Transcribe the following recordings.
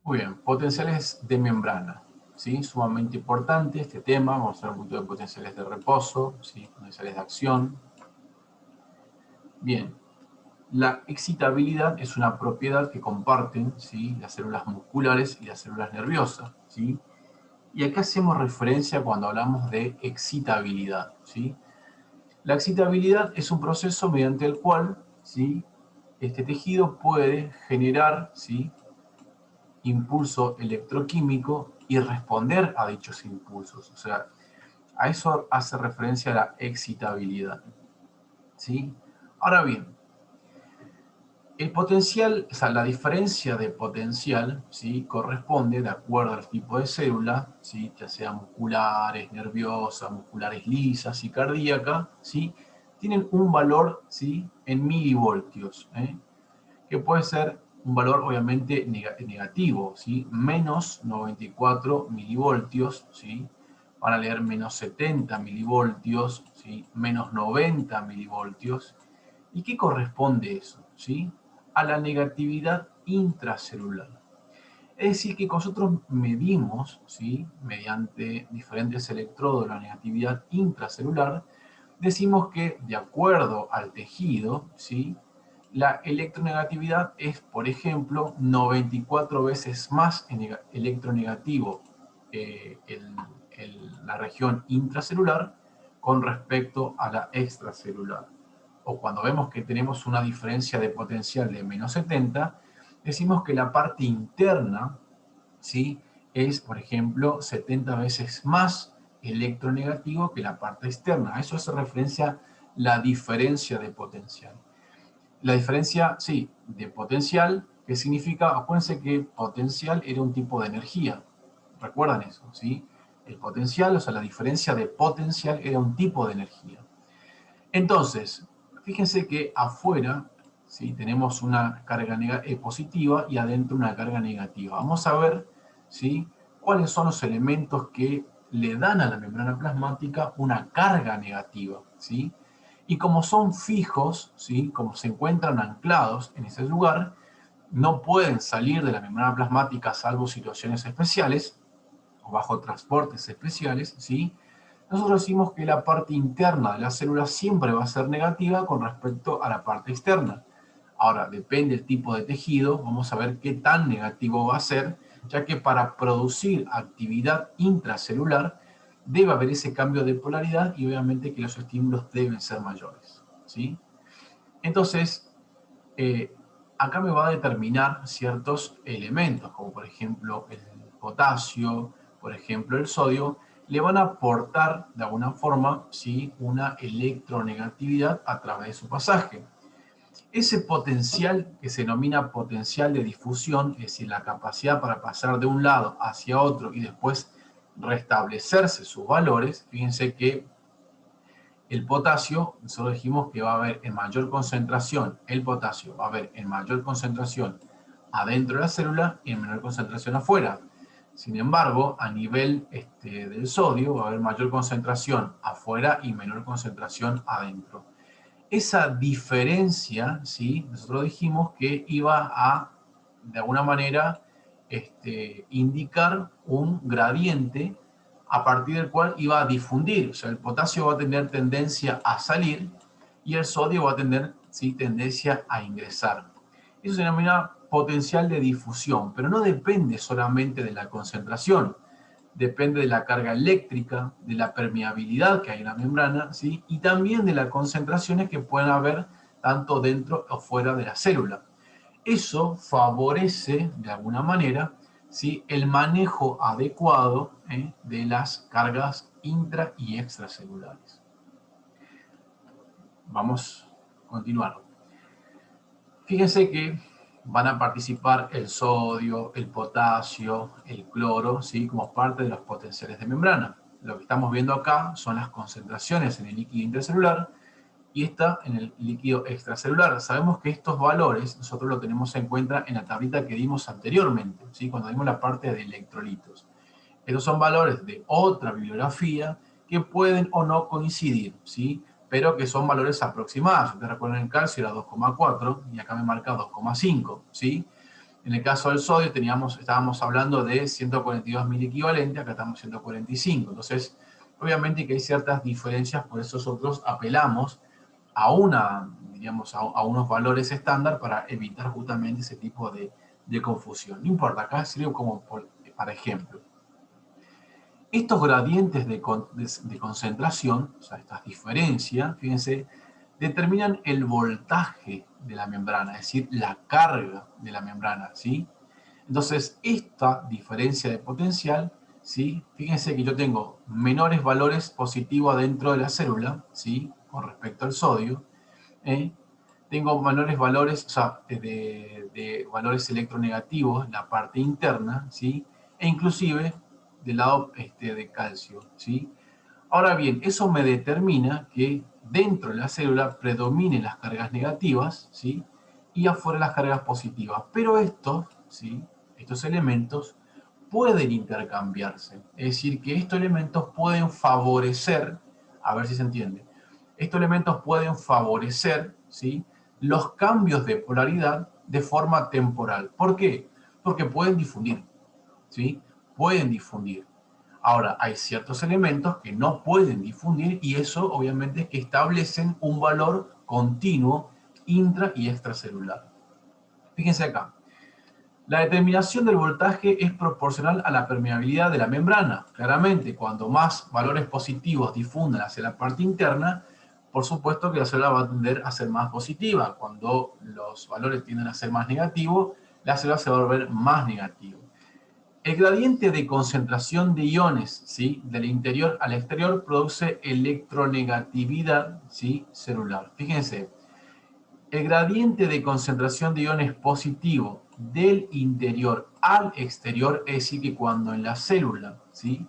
Muy bien, potenciales de membrana, ¿sí? Sumamente importante este tema. Vamos a ver un poquito de potenciales de reposo, ¿sí? Potenciales de acción. Bien, la excitabilidad es una propiedad que comparten, ¿sí?, las células musculares y las células nerviosas, ¿sí? Y acá hacemos referencia cuando hablamos de excitabilidad, ¿sí? La excitabilidad es un proceso mediante el cual, ¿sí?, este tejido puede generar, ¿sí?, impulso electroquímico y responder a dichos impulsos. O sea, a eso hace referencia la excitabilidad, ¿sí? Ahora bien, el potencial, o sea, la diferencia de potencial, ¿sí?, corresponde de acuerdo al tipo de célula, ¿sí?, ya sea musculares, nerviosas, musculares lisas y cardíacas, ¿sí?, tienen un valor, ¿sí?, en milivoltios, que puede ser un valor obviamente negativo, ¿sí? Menos 94 milivoltios, ¿sí? Van a leer menos 70 milivoltios, ¿sí? Menos 90 milivoltios. ¿Y qué corresponde eso? ¿Sí? A la negatividad intracelular. Es decir, que nosotros medimos, ¿sí?, mediante diferentes electrodos la negatividad intracelular, decimos que de acuerdo al tejido, ¿sí?, la electronegatividad es, por ejemplo, 94 veces más electronegativo la región intracelular con respecto a la extracelular. O cuando vemos que tenemos una diferencia de potencial de menos 70, decimos que la parte interna, ¿sí?, es, por ejemplo, 70 veces más electronegativo que la parte externa. A eso hace referencia la diferencia de potencial. La diferencia, sí, de potencial, que significa, acuérdense que potencial era un tipo de energía. ¿Recuerdan eso? ¿Sí? El potencial, o sea, la diferencia de potencial era un tipo de energía. Entonces, fíjense que afuera, ¿sí?, tenemos una carga positiva y adentro una carga negativa. Vamos a ver, ¿sí?, cuáles son los elementos que le dan a la membrana plasmática una carga negativa, ¿sí? Y como son fijos, ¿sí?, como se encuentran anclados en ese lugar, no pueden salir de la membrana plasmática salvo situaciones especiales o bajo transportes especiales, ¿sí? Nosotros decimos que la parte interna de la célula siempre va a ser negativa con respecto a la parte externa. Ahora, depende del tipo de tejido, vamos a ver qué tan negativo va a ser, ya que para producir actividad intracelular debe haber ese cambio de polaridad y obviamente que los estímulos deben ser mayores, ¿sí? Entonces, eh, acá me va a determinar ciertos elementos, como por ejemplo el potasio, por ejemplo el sodio, le van a aportar de alguna forma, ¿sí?, una electronegatividad a través de su pasaje. Ese potencial que se denomina potencial de difusión, es decir, la capacidad para pasar de un lado hacia otro y después restablecerse sus valores, fíjense que el potasio, nosotros dijimos que va a haber en mayor concentración, el potasio va a haber en mayor concentración adentro de la célula y en menor concentración afuera. Sin embargo, a nivel del sodio va a haber mayor concentración afuera y menor concentración adentro. Esa diferencia, ¿sí?, nosotros dijimos que iba a, de alguna manera, indicar un gradiente a partir del cual iba a difundir. O sea, el potasio va a tener tendencia a salir y el sodio va a tener, ¿sí?, tendencia a ingresar. Eso se denomina potencial de difusión, pero no depende solamente de la concentración, depende de la carga eléctrica, de la permeabilidad que hay en la membrana, ¿sí?, y también de las concentraciones que pueden haber tanto dentro o fuera de la célula. Eso favorece, de alguna manera, ¿sí?, el manejo adecuado de las cargas intra y extracelulares. Vamos a continuar. Fíjense que van a participar el sodio, el potasio, el cloro, ¿sí?, como parte de los potenciales de membrana. Lo que estamos viendo acá son las concentraciones en el líquido intracelular y esta en el líquido extracelular. Sabemos que estos valores nosotros lo tenemos en cuenta en la tablita que dimos anteriormente, ¿sí?, cuando dimos la parte de electrolitos. Estos son valores de otra bibliografía que pueden o no coincidir, ¿sí?, pero que son valores aproximados. Ustedes recuerdan, el calcio era 2,4 y acá me marca 2,5, ¿sí? En el caso del sodio estábamos hablando de 142.000 equivalente, acá estamos 145. Entonces, obviamente que hay ciertas diferencias, por eso nosotros apelamos a diríamos, a unos valores estándar para evitar justamente ese tipo de confusión. No importa, acá sirve como para ejemplo. Estos gradientes de concentración, o sea, estas diferencias, fíjense, determinan el voltaje de la membrana, es decir, la carga de la membrana, ¿sí? Entonces, esta diferencia de potencial, ¿sí? Fíjense que yo tengo menores valores positivos adentro de la célula, ¿sí? Con respecto al sodio, ¿eh? Tengo menores valores, o sea, de valores electronegativos en la parte interna, ¿sí? E inclusive del lado de calcio, ¿sí? Ahora bien, eso me determina que dentro de la célula predominen las cargas negativas, ¿sí? Y afuera las cargas positivas. Pero ¿sí? Estos elementos pueden intercambiarse. Es decir, que estos elementos pueden favorecer, a ver si se entiende, estos elementos pueden favorecer, ¿sí? Los cambios de polaridad de forma temporal. ¿Por qué? Porque pueden difundir, ¿sí? Pueden difundir. Ahora, hay ciertos elementos que no pueden difundir y eso obviamente es que establecen un valor continuo intra y extracelular. Fíjense acá. La determinación del voltaje es proporcional a la permeabilidad de la membrana. Claramente, cuando más valores positivos difundan hacia la parte interna, por supuesto que la célula va a tender a ser más positiva. Cuando los valores tienden a ser más negativos, la célula se va a volver más negativa. El gradiente de concentración de iones, ¿sí? Del interior al exterior produce electronegatividad, ¿sí? Celular. Fíjense, el gradiente de concentración de iones positivo del interior al exterior, es decir, que cuando en la célula, ¿sí?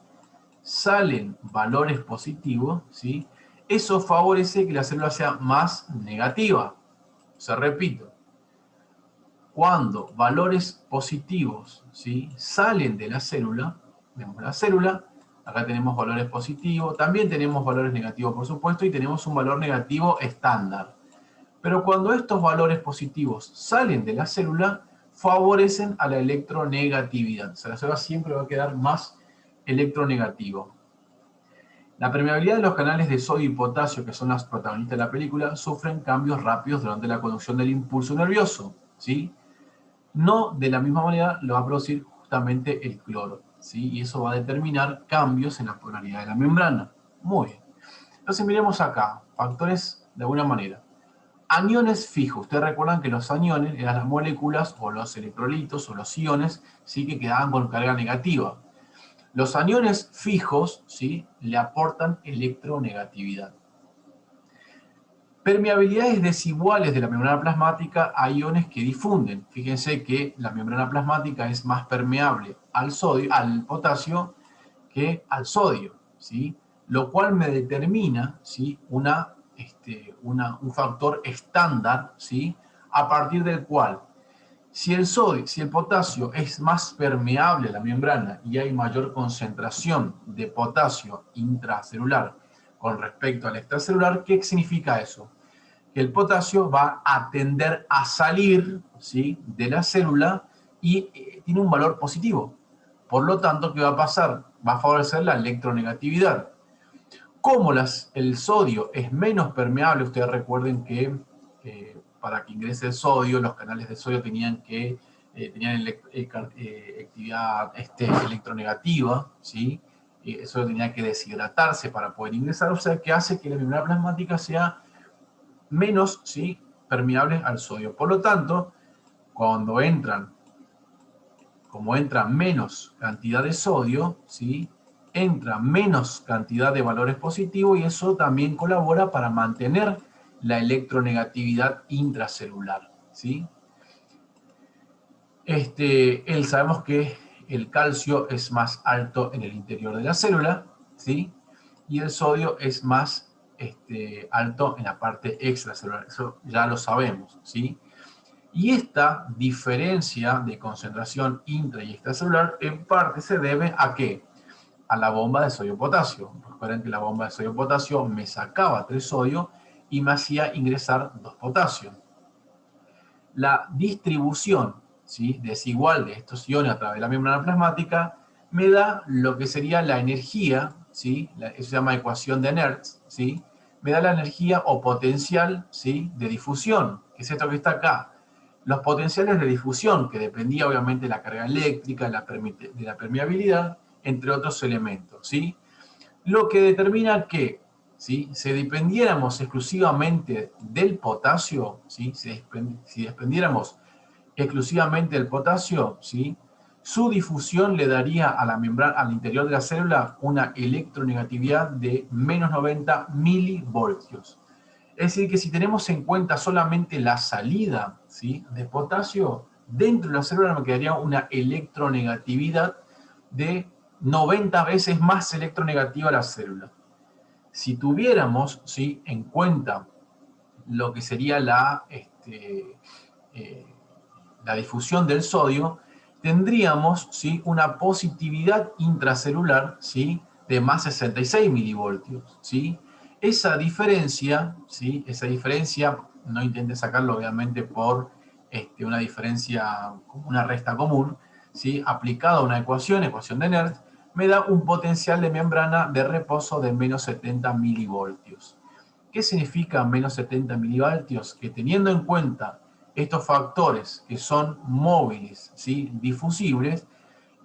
Salen valores positivos, ¿sí? Eso favorece que la célula sea más negativa. O sea, repito, cuando valores positivos, ¿sí? Salen de la célula, vemos la célula, acá tenemos valores positivos, también tenemos valores negativos, por supuesto, y tenemos un valor negativo estándar. Pero cuando estos valores positivos salen de la célula, favorecen a la electronegatividad. O sea, la célula siempre va a quedar más electronegativo. La permeabilidad de los canales de sodio y potasio, que son las protagonistas de la película, sufren cambios rápidos durante la conducción del impulso nervioso, ¿sí? No de la misma manera lo va a producir justamente el cloro, ¿sí? Y eso va a determinar cambios en la polaridad de la membrana. Muy bien. Entonces miremos acá, factores de alguna manera. Aniones fijos. Ustedes recuerdan que los aniones eran las moléculas o los electrolitos o los iones, ¿sí? Que quedaban con carga negativa. Los aniones fijos, ¿sí? Le aportan electronegatividad. Permeabilidades desiguales de la membrana plasmática a iones que difunden. Fíjense que la membrana plasmática es más permeable al sodio, al potasio que al sodio, ¿sí? Lo cual me determina, ¿sí? Un factor estándar, ¿sí? A partir del cual, si el potasio es más permeable a la membrana y hay mayor concentración de potasio intracelular con respecto al extracelular, ¿qué significa eso? Que el potasio va a tender a salir, ¿sí? De la célula y tiene un valor positivo. Por lo tanto, ¿qué va a pasar? Va a favorecer la electronegatividad. Como el sodio es menos permeable, ustedes recuerden que para que ingrese el sodio, los canales de sodio tenían actividad electronegativa, ¿sí? Eso tenía que deshidratarse para poder ingresar, o sea, que hace que la membrana plasmática sea menos, ¿sí? Permeable al sodio. Por lo tanto, como entra menos cantidad de sodio, ¿sí? Entra menos cantidad de valores positivos y eso también colabora para mantener la electronegatividad intracelular, ¿sí? Sabemos que el calcio es más alto en el interior de la célula, ¿sí? Y el sodio es más alto en la parte extracelular, eso ya lo sabemos, ¿sí? Y esta diferencia de concentración intra y extracelular en parte se debe ¿a qué? A la bomba de sodio-potasio. Recuerden que la bomba de sodio-potasio me sacaba 3 sodio y me hacía ingresar 2 potasio. La distribución, ¿sí?, desigual de estos iones a través de la membrana plasmática, me da lo que sería la energía, ¿sí?, eso se llama ecuación de Nernst, ¿sí?, me da la energía o potencial, ¿sí?, de difusión, que es esto que está acá. Los potenciales de difusión, que dependía obviamente de la carga eléctrica, de la permeabilidad, entre otros elementos, ¿sí? Lo que determina que, ¿sí?, si dependiéramos exclusivamente del potasio, ¿sí?, si dependiéramos exclusivamente del potasio, ¿sí?, su difusión le daría a la membrana, al interior de la célula, una electronegatividad de menos 90 milivoltios. Es decir, que si tenemos en cuenta solamente la salida, ¿sí?, de potasio, dentro de la célula me quedaría una electronegatividad de 90 veces más electronegativa la célula. Si tuviéramos, ¿sí?, en cuenta lo que sería la difusión del sodio, tendríamos, ¿sí?, una positividad intracelular, ¿sí?, de más 66 milivoltios, ¿sí? Esa diferencia, ¿sí?, esa diferencia, no intentes sacarlo obviamente por una diferencia, una resta común, ¿sí?, aplicada a una ecuación de Nernst, me da un potencial de membrana de reposo de menos 70 milivoltios. ¿Qué significa menos 70 milivoltios? Que teniendo en cuenta estos factores que son móviles, ¿sí?, difusibles,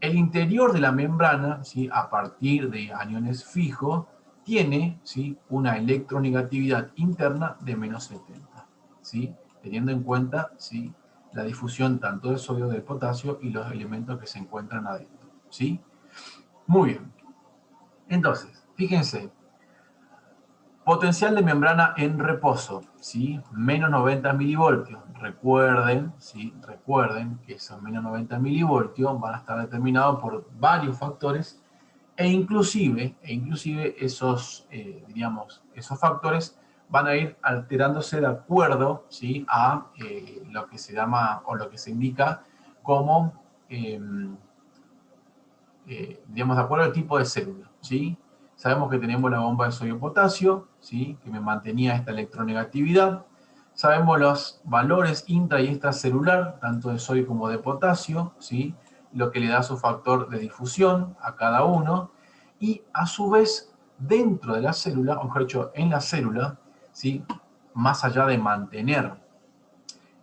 el interior de la membrana, ¿sí?, a partir de aniones fijos, tiene, ¿sí?, una electronegatividad interna de menos 70, ¿sí?, teniendo en cuenta, ¿sí?, la difusión tanto del sodio, del potasio y los elementos que se encuentran adentro, ¿sí? Muy bien. Entonces, fíjense, potencial de membrana en reposo, ¿sí?, menos 90 milivoltios. Recuerden, ¿sí?, recuerden que esos menos 90 milivoltios van a estar determinados por varios factores e inclusive esos, esos factores van a ir alterándose de acuerdo, ¿sí?, a lo que se llama o lo que se indica como, de acuerdo al tipo de célula, ¿sí? Sabemos que tenemos la bomba de sodio-potasio, ¿sí?, que me mantenía esta electronegatividad. Sabemos los valores intra y extracelular, tanto de sodio como de potasio, ¿sí?, lo que le da su factor de difusión a cada uno. Y a su vez, dentro de la célula, o mejor dicho, en la célula, ¿sí?, más allá de mantener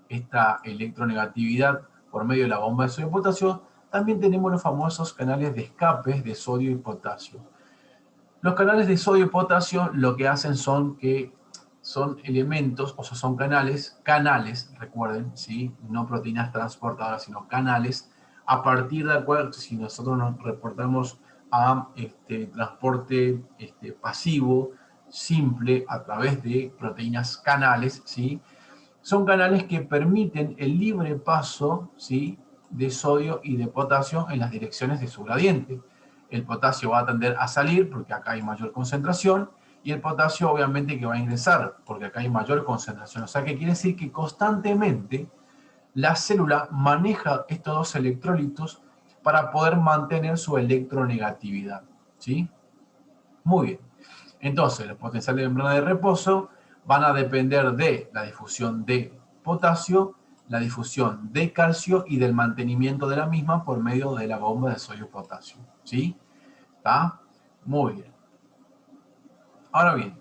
esta electronegatividad por medio de la bomba de sodio y potasio, también tenemos los famosos canales de escape de sodio y potasio. Los canales de sodio y potasio lo que hacen son que son elementos, o sea, son canales, recuerden, ¿sí?, no proteínas transportadoras, sino canales, a partir de acuerdo, si nosotros nos reportamos a transporte pasivo, simple, a través de proteínas canales, ¿sí?, son canales que permiten el libre paso, ¿sí?, de sodio y de potasio en las direcciones de su gradiente. El potasio va a tender a salir porque acá hay mayor concentración, y el potasio obviamente que va a ingresar porque acá hay mayor concentración. O sea que quiere decir que constantemente la célula maneja estos dos electrolitos para poder mantener su electronegatividad, ¿sí? Muy bien. Entonces, los potenciales de membrana de reposo van a depender de la difusión de potasio, la difusión de calcio y del mantenimiento de la misma por medio de la bomba de sodio-potasio. ¿Sí? ¿Está? Muy bien. Ahora bien,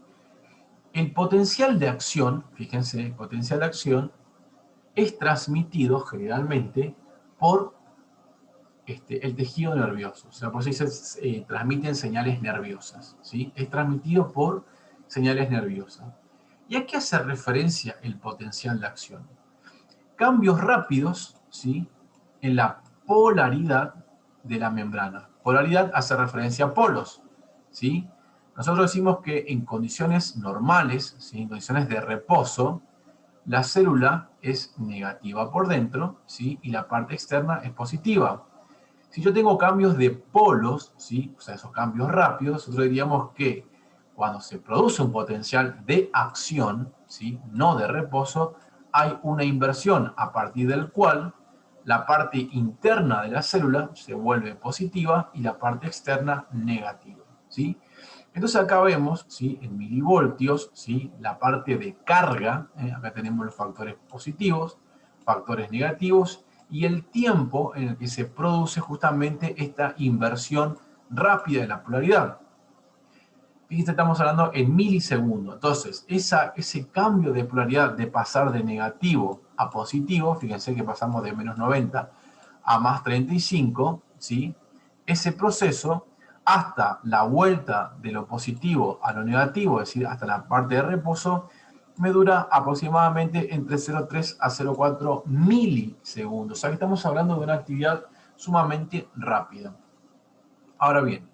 el potencial de acción, fíjense, el potencial de acción es transmitido generalmente por el tejido nervioso. O sea, por eso se transmiten señales nerviosas, ¿sí? Es transmitido por señales nerviosas. ¿Y a qué hace referencia el potencial de acción? Cambios rápidos, ¿sí?, en la polaridad de la membrana. Polaridad hace referencia a polos, ¿sí? Nosotros decimos que en condiciones normales, ¿sí?, en condiciones de reposo, la célula es negativa por dentro, ¿sí?, y la parte externa es positiva. Si yo tengo cambios de polos, ¿sí?, o sea, esos cambios rápidos, nosotros diríamos que cuando se produce un potencial de acción, ¿sí?, no de reposo, hay una inversión a partir del cual la parte interna de la célula se vuelve positiva y la parte externa negativa, ¿sí? Entonces acá vemos, ¿sí?, en milivoltios, ¿sí?, la parte de carga, acá tenemos los factores positivos, factores negativos, y el tiempo en el que se produce justamente esta inversión rápida de la polaridad. Fíjense, estamos hablando en milisegundos. Entonces, ese cambio de polaridad de pasar de negativo a positivo, fíjense que pasamos de menos 90 a más 35, ¿sí? Ese proceso, hasta la vuelta de lo positivo a lo negativo, es decir, hasta la parte de reposo, me dura aproximadamente entre 0,3 a 0,4 milisegundos. O sea que estamos hablando de una actividad sumamente rápida. Ahora bien,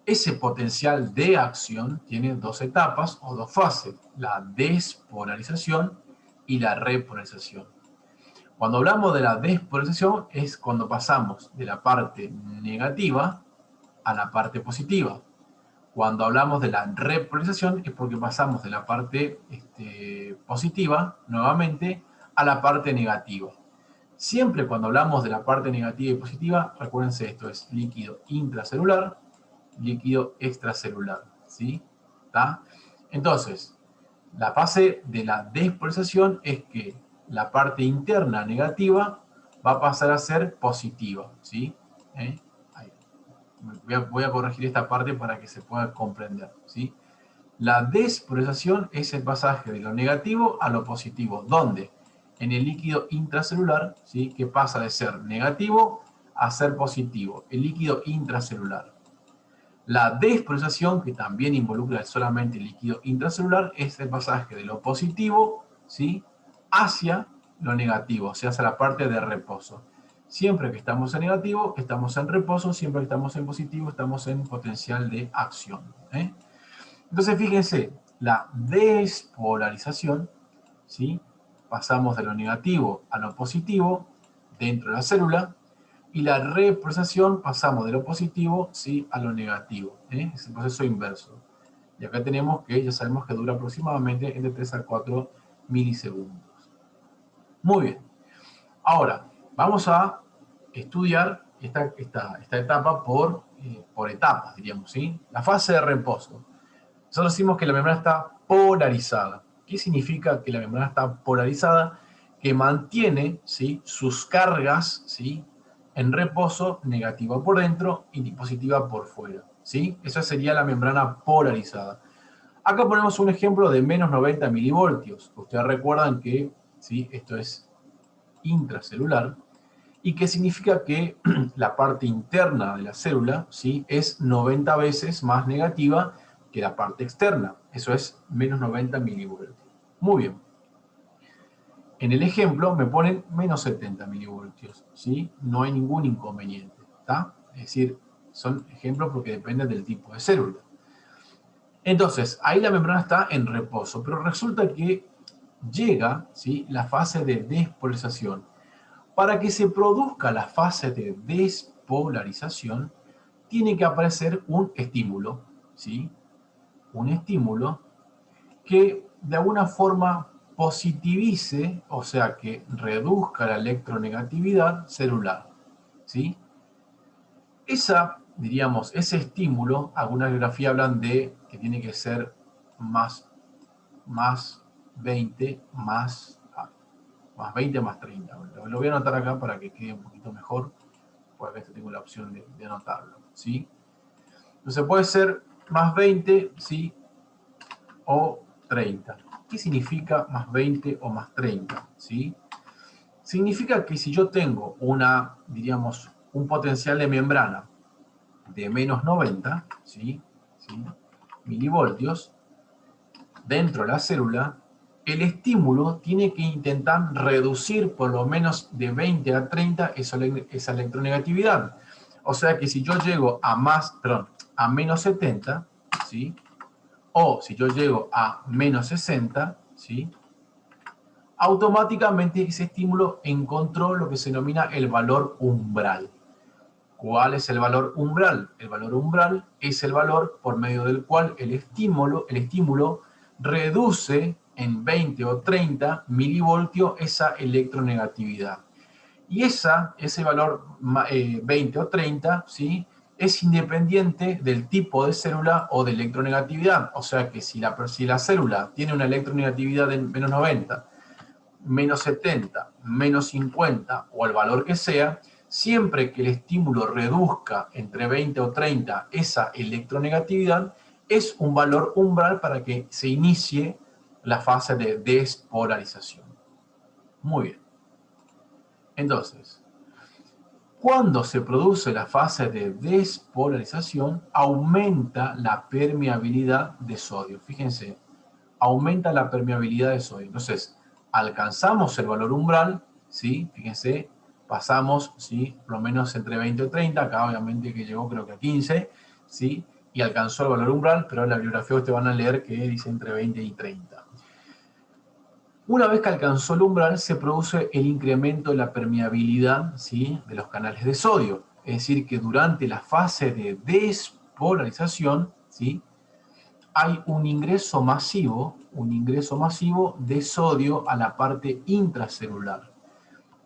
ese potencial de acción tiene dos etapas o dos fases, la despolarización y la repolarización. Cuando hablamos de la despolarización es cuando pasamos de la parte negativa a la parte positiva. Cuando hablamos de la repolarización es porque pasamos de la parte positiva, nuevamente, a la parte negativa. Siempre cuando hablamos de la parte negativa y positiva, recuérdense esto, es líquido intracelular, líquido extracelular, ¿sí? ¿Tá? Entonces, la fase de la despolarización es que la parte interna negativa va a pasar a ser positiva, ¿sí? Ahí. Voy a corregir esta parte para que se pueda comprender, ¿sí? La despolarización es el pasaje de lo negativo a lo positivo. ¿Dónde? En el líquido intracelular, ¿sí? Que pasa de ser negativo a ser positivo, el líquido intracelular. La despolarización, que también involucra solamente el líquido intracelular, es el pasaje de lo positivo, ¿sí? Hacia lo negativo, o sea, hacia la parte de reposo. Siempre que estamos en negativo, estamos en reposo. Siempre que estamos en positivo, estamos en potencial de acción. Entonces, fíjense, la despolarización, ¿sí? Pasamos de lo negativo a lo positivo dentro de la célula, y la repolarización pasamos de lo positivo, ¿sí? A lo negativo. Es el proceso inverso. Y acá tenemos que, ya sabemos que dura aproximadamente entre 3 a 4 milisegundos. Muy bien. Ahora, vamos a estudiar esta etapa por etapas, diríamos, ¿sí? La fase de reposo. Nosotros decimos que la membrana está polarizada. ¿Qué significa que la membrana está polarizada? Que mantiene, ¿sí? Sus cargas, ¿sí? En reposo, negativa por dentro y positiva por fuera, ¿sí? Esa sería la membrana polarizada. Acá ponemos un ejemplo de menos 90 milivoltios. Ustedes recuerdan que, ¿sí? Esto es intracelular, y que significa que la parte interna de la célula, ¿sí? Es 90 veces más negativa que la parte externa. Eso es menos 90 milivoltios. Muy bien. En el ejemplo me ponen menos 70 milivoltios, ¿sí? No hay ningún inconveniente, ¿está? Es decir, son ejemplos porque dependen del tipo de célula. Entonces, ahí la membrana está en reposo, pero resulta que llega, ¿sí? La fase de despolarización. Para que se produzca la fase de despolarización, tiene que aparecer un estímulo, ¿sí? Un estímulo que de alguna forma positivice, o sea, que reduzca la electronegatividad celular, ¿sí? Diríamos, ese estímulo, algunas bibliografías hablan de que tiene que ser más 20 más 20 más 30. Lo voy a anotar acá para que quede un poquito mejor, porque acá tengo la opción de anotarlo, ¿sí? Entonces puede ser más 20, ¿sí? O 30. ¿Qué significa más 20 o más 30? ¿Sí? Significa que si yo tengo diríamos, un potencial de membrana de menos 90, ¿sí? Milivoltios, dentro de la célula, el estímulo tiene que intentar reducir por lo menos de 20 a 30 esa electronegatividad. O sea que si yo llego a menos 70, ¿sí? O si yo llego a menos 60, ¿sí? Automáticamente ese estímulo encontró lo que se denomina el valor umbral. ¿Cuál es el valor umbral? El valor umbral es el valor por medio del cual el estímulo reduce en 20 o 30 milivoltios esa electronegatividad. Y ese valor 20 o 30, ¿sí? Es independiente del tipo de célula o de electronegatividad. O sea que si la célula tiene una electronegatividad de menos 90 menos 70, menos 50 o el valor que sea, siempre que el estímulo reduzca entre 20 o 30 esa electronegatividad, es un valor umbral para que se inicie la fase de despolarización. Muy bien. Entonces, cuando se produce la fase de despolarización, aumenta la permeabilidad de sodio. Fíjense, aumenta la permeabilidad de sodio. Entonces, alcanzamos el valor umbral, ¿sí? Fíjense, pasamos, ¿sí? Por lo menos entre 20 o 30, acá obviamente que llegó creo que a 15, ¿sí? Y alcanzó el valor umbral, pero en la bibliografía ustedes van a leer que dice entre 20 y 30. Una vez que alcanzó el umbral, se produce el incremento de la permeabilidad, ¿sí? De los canales de sodio. Es decir, que durante la fase de despolarización, ¿sí? Hay un ingreso masivo de sodio a la parte intracelular.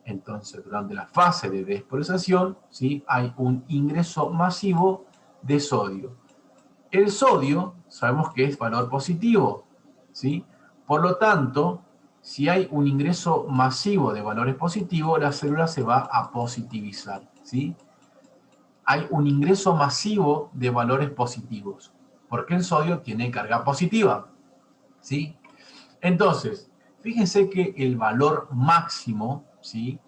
Entonces, durante la fase de despolarización, ¿sí? Hay un ingreso masivo de sodio. El sodio, sabemos que es valor positivo, ¿sí? Por lo tanto, si hay un ingreso masivo de valores positivos, la célula se va a positivizar, ¿sí? Hay un ingreso masivo de valores positivos, porque el sodio tiene carga positiva, ¿sí? Entonces, fíjense que el valor máximo, ¿sí?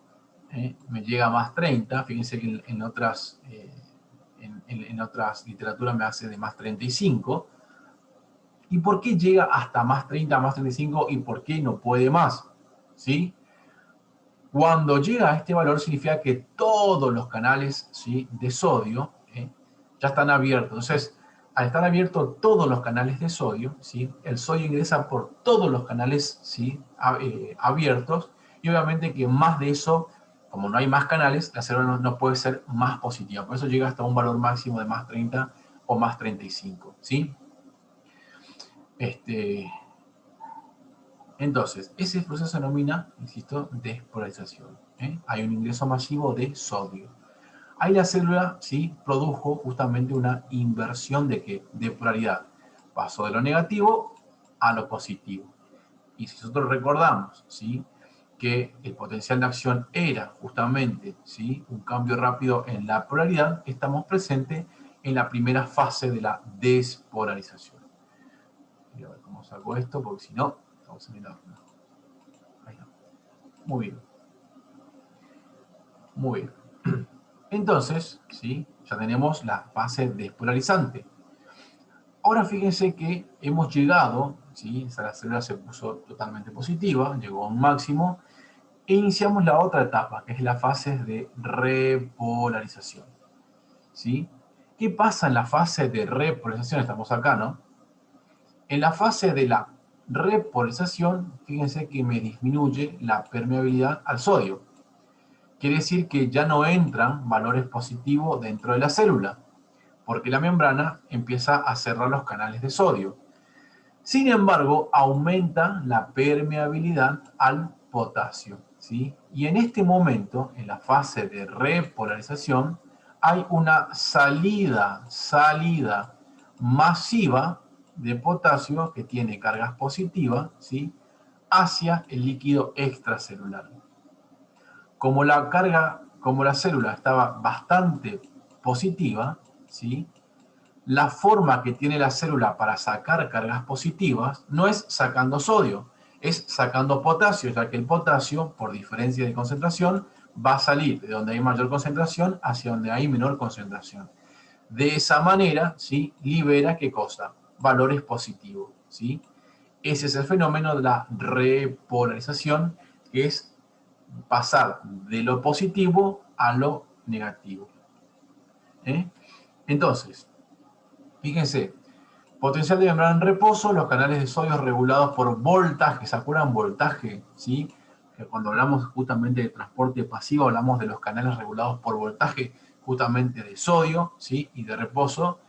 Me llega a más 30, fíjense que en otras, en otras literaturas me hace de más 35. ¿Y por qué llega hasta más 30, más 35 y por qué no puede más? ¿Sí? Cuando llega a este valor significa que todos los canales, ¿sí? De sodio ya están abiertos. Entonces, al estar abiertos todos los canales de sodio, ¿sí? El sodio ingresa por todos los canales, ¿sí? Abiertos, y obviamente que más de eso, como no hay más canales, la célula no puede ser más positiva. Por eso llega hasta un valor máximo de más 30 o más 35. ¿Sí? Entonces, ese proceso se denomina, insisto, despolarización. Hay un ingreso masivo de sodio. Ahí la célula, ¿sí? Produjo justamente una inversión de ¿qué? De polaridad. Pasó de lo negativo a lo positivo. Y si nosotros recordamos, ¿sí? Que el potencial de acción era justamente, ¿sí? Un cambio rápido en la polaridad, estamos presentes en la primera fase de la despolarización. Voy a ver cómo saco esto, porque si no, estamos en el horno. Ahí está. Muy bien. Muy bien. Entonces, ¿sí? Ya tenemos la fase despolarizante. Ahora fíjense que hemos llegado, ¿sí? La célula se puso totalmente positiva, llegó a un máximo, e iniciamos la otra etapa, que es la fase de repolarización. ¿Sí? ¿Qué pasa en la fase de repolarización? Estamos acá, ¿no? En la fase de la repolarización, fíjense que me disminuye la permeabilidad al sodio. Quiere decir que ya no entran valores positivos dentro de la célula, porque la membrana empieza a cerrar los canales de sodio. Sin embargo, aumenta la permeabilidad al potasio, ¿sí? Y en este momento, en la fase de repolarización, hay una salida masiva de potasio que tiene cargas positivas, ¿sí? Hacia el líquido extracelular. Como la célula estaba bastante positiva, ¿sí? La forma que tiene la célula para sacar cargas positivas no es sacando sodio, es sacando potasio, ya que el potasio, por diferencia de concentración, va a salir de donde hay mayor concentración hacia donde hay menor concentración. De esa manera, ¿sí? Libera, ¿qué cosa? Valores positivos, ¿sí? Ese es el fenómeno de la repolarización, que es pasar de lo positivo a lo negativo. Entonces, fíjense, potencial de membrana en reposo, los canales de sodio regulados por voltaje. ¿Se acuerdan? Voltaje, ¿sí? Que cuando hablamos justamente de transporte pasivo, hablamos de los canales regulados por voltaje, justamente de sodio, ¿sí? Y de reposo.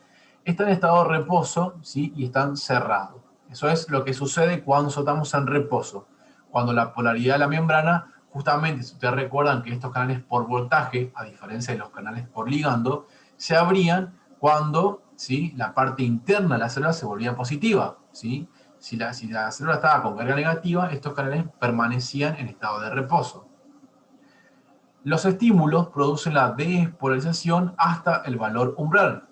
Están en estado de reposo, ¿sí? Y están cerrados. Eso es lo que sucede cuando estamos en reposo. Cuando la polaridad de la membrana, justamente, si ustedes recuerdan que estos canales por voltaje, a diferencia de los canales por ligando, se abrían cuando, ¿sí? La parte interna de la célula se volvía positiva, ¿sí? si la célula estaba con carga negativa, estos canales permanecían en estado de reposo. Los estímulos producen la despolarización hasta el valor umbral.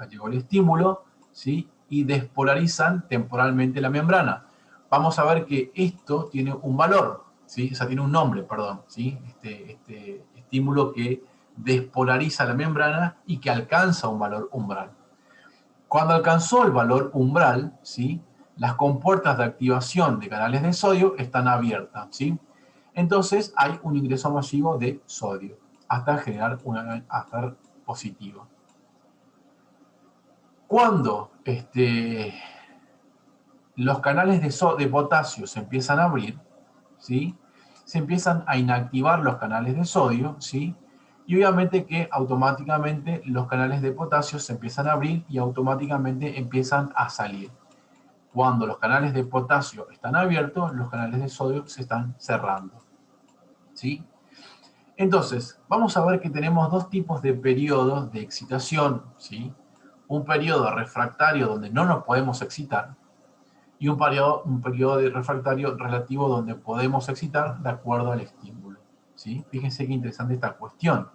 Llegó el estímulo, ¿sí? Y despolarizan temporalmente la membrana. Vamos a ver que esto tiene un valor, ¿sí? O sea, tiene un nombre, perdón, ¿sí? Este estímulo que despolariza la membrana y que alcanza un valor umbral. Cuando alcanzó el valor umbral, ¿sí? Las compuertas de activación de canales de sodio están abiertas, ¿sí? Entonces hay un ingreso masivo de sodio hasta generar una hasta positiva. Cuando los canales de potasio se empiezan a abrir, ¿sí? Se empiezan a inactivar los canales de sodio, ¿sí? Y obviamente que automáticamente los canales de potasio se empiezan a abrir y automáticamente empiezan a salir. Cuando los canales de potasio están abiertos, los canales de sodio se están cerrando, ¿sí? Entonces, vamos a ver que tenemos dos tipos de periodos de excitación, ¿sí? Un periodo refractario donde no nos podemos excitar y un periodo de refractario relativo donde podemos excitar de acuerdo al estímulo, ¿sí? Fíjense qué interesante esta cuestión,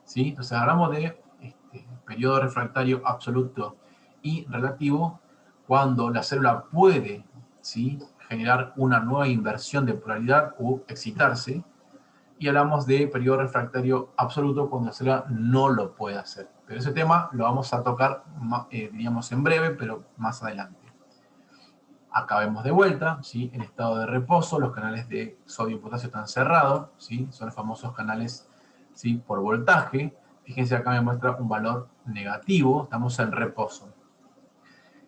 ¿sí? Entonces, hablamos de periodo refractario absoluto y relativo cuando la célula puede, ¿sí? Generar una nueva inversión de polaridad o excitarse, y hablamos de periodo refractario absoluto cuando la célula no lo puede hacer. Pero ese tema lo vamos a tocar, diríamos, en breve, pero más adelante. Acá vemos de vuelta, ¿sí? En estado de reposo, los canales de sodio y potasio están cerrados, ¿sí? Son los famosos canales, ¿sí? Por voltaje. Fíjense, acá me muestra un valor negativo, estamos en reposo.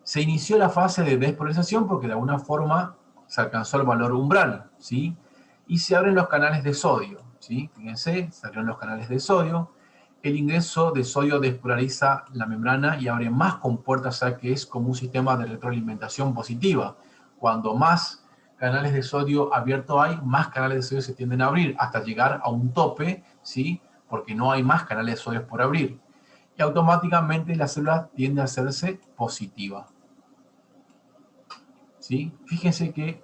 Se inició la fase de despolarización porque de alguna forma se alcanzó el valor umbral, ¿sí? Y se abren los canales de sodio, ¿sí? Fíjense, se abrieron los canales de sodio. El ingreso de sodio despolariza la membrana y abre más compuertas, o sea que es como un sistema de retroalimentación positiva. Cuando más canales de sodio abiertos hay, más canales de sodio se tienden a abrir hasta llegar a un tope, ¿sí? Porque no hay más canales de sodio por abrir. Y automáticamente la célula tiende a hacerse positiva, ¿sí? Fíjense que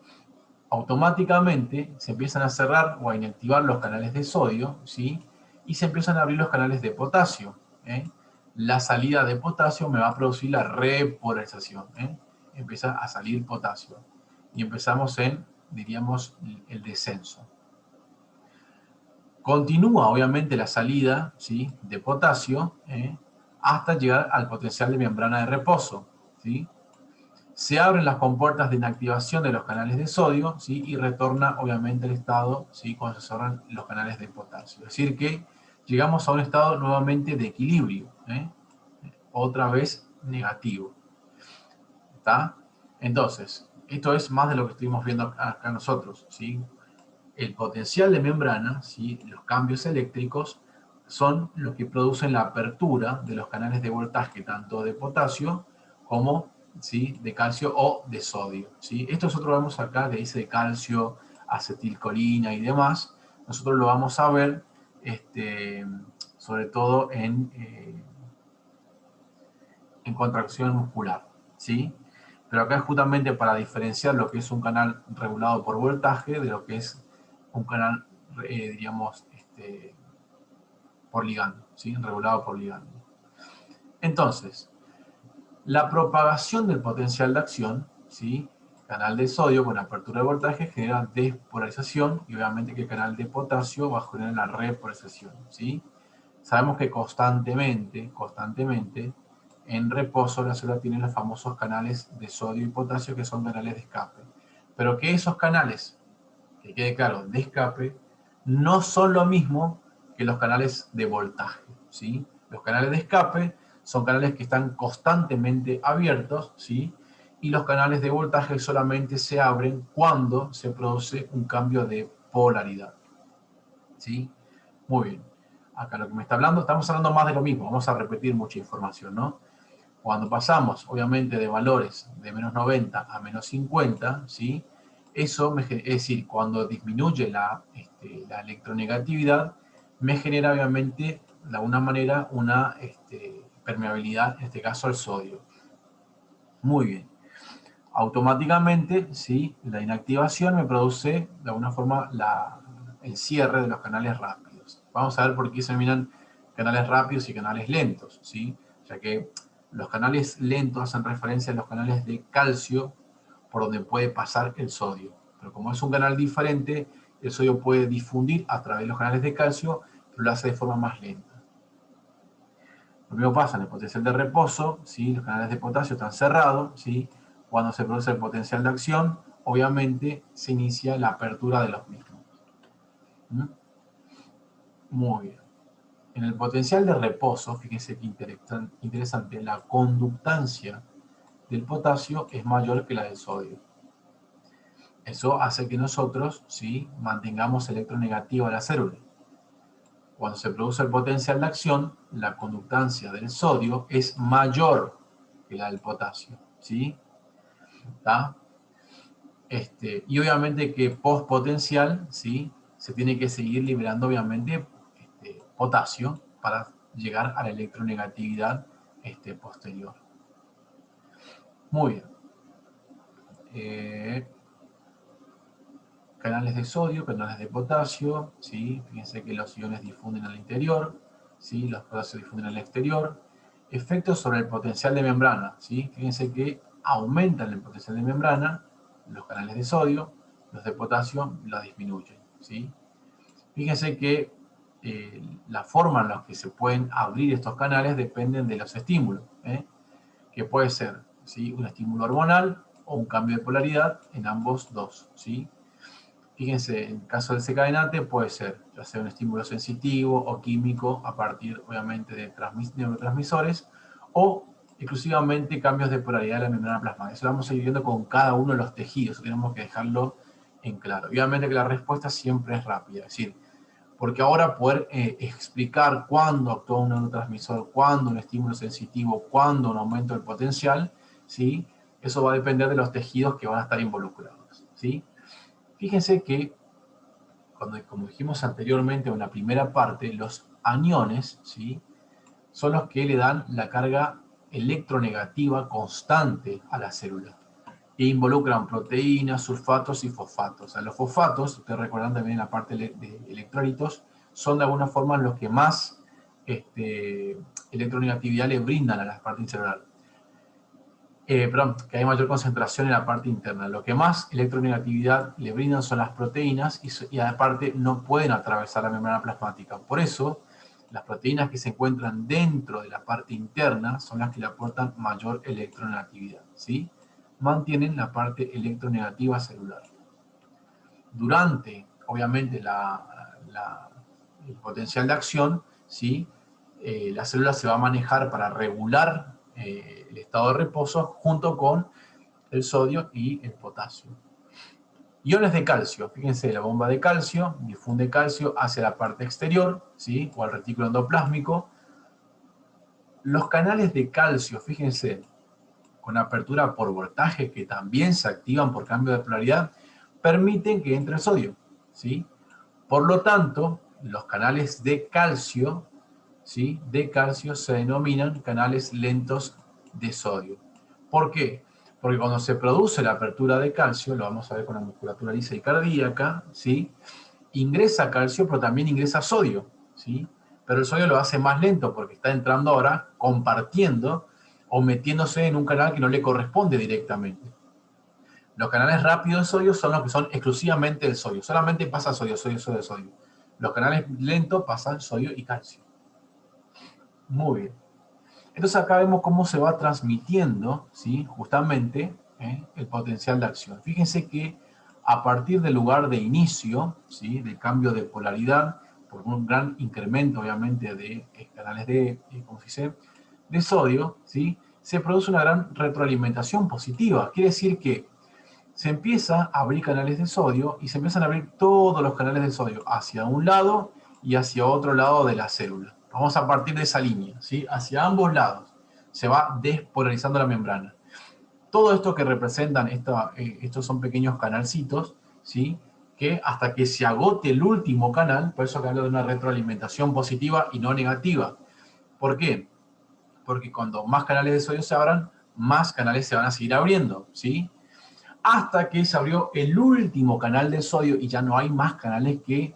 automáticamente se empiezan a cerrar o a inactivar los canales de sodio, ¿sí? Y se empiezan a abrir los canales de potasio, ¿eh? La salida de potasio me va a producir la repolarización, ¿eh? Empieza a salir potasio. Y empezamos en, diríamos, el descenso. Continúa, obviamente, la salida, ¿sí? De potasio, hasta llegar al potencial de membrana de reposo, ¿sí? Se abren las compuertas de inactivación de los canales de sodio, ¿sí? Y retorna obviamente el estado, ¿sí? Cuando se cerran los canales de potasio. Es decir que llegamos a un estado nuevamente de equilibrio, otra vez negativo. ¿Está? Entonces, esto es más de lo que estuvimos viendo acá nosotros, ¿sí? El potencial de membrana, ¿sí? Los cambios eléctricos, son los que producen la apertura de los canales de voltaje, tanto de potasio como, ¿sí? De calcio o de sodio, ¿sí? Esto nosotros vamos acá, que dice de calcio, acetilcolina y demás, nosotros lo vamos a ver sobre todo en contracción muscular, ¿sí? Pero acá es justamente para diferenciar lo que es un canal regulado por voltaje de lo que es un canal, diríamos, por ligando, ¿sí? Regulado por ligando. Entonces, la propagación del potencial de acción, ¿sí? Canal de sodio con apertura de voltaje genera despolarización y obviamente que el canal de potasio va a generar la repolarización, ¿sí? Sabemos que constantemente, en reposo la célula tiene los famosos canales de sodio y potasio que son canales de escape. Pero que esos canales, que quede claro, de escape, no son lo mismo que los canales de voltaje, ¿sí? Los canales de escape son canales que están constantemente abiertos, ¿sí? Y los canales de voltaje solamente se abren cuando se produce un cambio de polaridad, ¿sí? Muy bien. Acá lo que me está hablando, estamos hablando más de lo mismo, vamos a repetir mucha información, ¿no? Cuando pasamos, obviamente, de valores de menos 90 a menos 50, ¿sí? Eso, es decir, cuando disminuye la electronegatividad, me genera, obviamente, de alguna manera, una permeabilidad, en este caso, al sodio. Muy bien. automáticamente, ¿sí? La inactivación me produce, de alguna forma, el cierre de los canales rápidos. Vamos a ver por qué se denominan canales rápidos y canales lentos, ¿sí? Ya que los canales lentos hacen referencia a los canales de calcio por donde puede pasar el sodio. Pero como es un canal diferente, el sodio puede difundir a través de los canales de calcio, pero lo hace de forma más lenta. Lo mismo pasa en el potencial de reposo, ¿sí? Los canales de potasio están cerrados, ¿sí? Cuando se produce el potencial de acción, obviamente se inicia la apertura de los mismos. ¿Mm? Muy bien. En el potencial de reposo, fíjense que interesante, la conductancia del potasio es mayor que la del sodio. Eso hace que nosotros, ¿sí? Mantengamos electronegativa la célula. Cuando se produce el potencial de acción, la conductancia del sodio es mayor que la del potasio, ¿sí? ¿Está? Y obviamente que postpotencial, ¿sí? Se tiene que seguir liberando obviamente potasio para llegar a la electronegatividad posterior. Muy bien. Canales de sodio, canales de potasio, ¿sí? Fíjense que los iones difunden al interior, ¿sí? Los potasios difunden al exterior. Efectos sobre el potencial de membrana, ¿sí? Fíjense que aumentan el potencial de membrana, los canales de sodio, los de potasio la disminuyen, ¿sí? Fíjense que la forma en la que se pueden abrir estos canales dependen de los estímulos, que puede ser, ¿sí? Un estímulo hormonal o un cambio de polaridad en ambos dos, ¿sí? Fíjense, en el caso del desencadenante puede ser ya sea un estímulo sensitivo o químico a partir, obviamente, de neurotransmisores o exclusivamente cambios de polaridad de la membrana plasmática. Eso lo vamos a ir viendo con cada uno de los tejidos, tenemos que dejarlo en claro. Obviamente que la respuesta siempre es rápida, es decir, porque ahora poder explicar cuándo actúa un neurotransmisor, cuándo un estímulo sensitivo, cuándo un aumento del potencial, ¿sí? Eso va a depender de los tejidos que van a estar involucrados, ¿sí? Fíjense que, como dijimos anteriormente en la primera parte, los aniones, ¿sí? Son los que le dan la carga electronegativa constante a la célula e involucran proteínas, sulfatos y fosfatos. O sea, los fosfatos, ustedes recuerdan también en la parte de electrolitos, son de alguna forma los que más electronegatividad le brindan a la parte celular. Perdón, que hay mayor concentración en la parte interna. Lo que más electronegatividad le brindan son las proteínas y aparte no pueden atravesar la membrana plasmática. Por eso, las proteínas que se encuentran dentro de la parte interna son las que le aportan mayor electronegatividad, ¿sí? Mantienen la parte electronegativa celular. Durante, obviamente, el potencial de acción, ¿sí? La célula se va a manejar para regular el estado de reposo junto con el sodio y el potasio. Iones de calcio, fíjense, la bomba de calcio difunde calcio hacia la parte exterior, ¿sí? O al retículo endoplásmico. Los canales de calcio, fíjense, con apertura por voltaje, que también se activan por cambio de polaridad, permiten que entre el sodio, ¿sí? Por lo tanto, los canales de calcio, ¿sí? De calcio se denominan canales lentos de sodio. ¿Por qué? Porque cuando se produce la apertura de calcio, lo vamos a ver con la musculatura lisa y cardíaca, ¿sí? Ingresa calcio, pero también ingresa sodio, ¿sí? Pero el sodio lo hace más lento porque está entrando ahora compartiendo o metiéndose en un canal que no le corresponde directamente. Los canales rápidos de sodio son los que son exclusivamente el sodio. Solamente pasa sodio, sodio, sodio, sodio. Los canales lentos pasan sodio y calcio. Muy bien. Entonces acá vemos cómo se va transmitiendo, ¿sí? Justamente el potencial de acción. Fíjense que a partir del lugar de inicio, ¿sí? Del cambio de polaridad, por un gran incremento obviamente de canales ¿cómo se dice? De sodio, ¿sí? Se produce una gran retroalimentación positiva. Quiere decir que se empieza a abrir canales de sodio y se empiezan a abrir todos los canales de sodio hacia un lado y hacia otro lado de la célula. Vamos a partir de esa línea, ¿sí? Hacia ambos lados. Se va despolarizando la membrana. Todo esto que representan, estos son pequeños canalcitos, ¿sí? Que hasta que se agote el último canal, por eso que hablo de una retroalimentación positiva y no negativa. ¿Por qué? Porque cuando más canales de sodio se abran, más canales se van a seguir abriendo, ¿sí? hasta que se abrió el último canal de sodio y ya no hay más canales que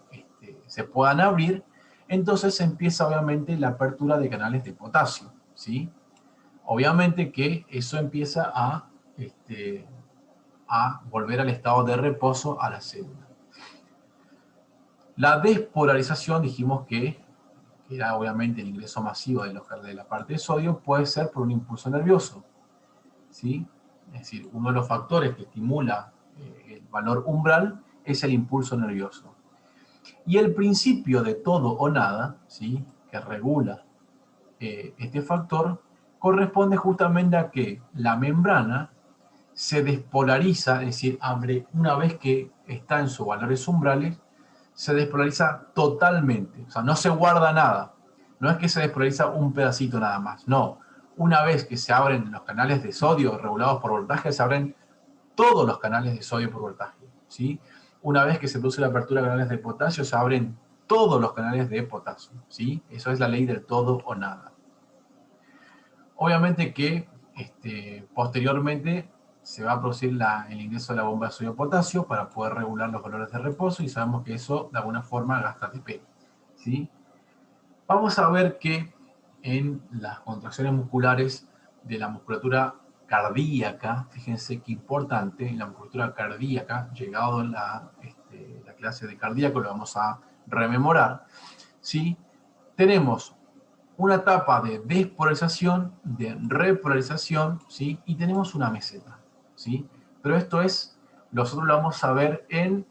se puedan abrir. Entonces empieza obviamente la apertura de canales de potasio, ¿sí? Obviamente que eso empieza a volver al estado de reposo a la célula. La despolarización, dijimos que era obviamente el ingreso masivo de la parte de sodio, puede ser por un impulso nervioso, ¿sí? Es decir, uno de los factores que estimula el valor umbral es el impulso nervioso. Y el principio de todo o nada, ¿sí?, que regula este factor, corresponde justamente a que la membrana se despolariza, es decir, abre una vez que está en sus valores umbrales, se despolariza totalmente, o sea, no se guarda nada. No es que se despolariza un pedacito nada más, no. Una vez que se abren los canales de sodio regulados por voltaje, se abren todos los canales de sodio por voltaje, ¿sí? Una vez que se produce la apertura de canales de potasio, se abren todos los canales de potasio, ¿sí? Eso es la ley del todo o nada. Obviamente que posteriormente se va a producir el ingreso de la bomba de sodio potasio para poder regular los valores de reposo y sabemos que eso de alguna forma gasta ATP, ¿sí? Vamos a ver que en las contracciones musculares de la musculatura cardíaca, fíjense qué importante, en la musculatura cardíaca, llegado la clase de cardíaco, lo vamos a rememorar, ¿sí? Tenemos una etapa de despolarización, de repolarización, ¿sí? Y tenemos una meseta, ¿sí? Pero esto nosotros lo vamos a ver en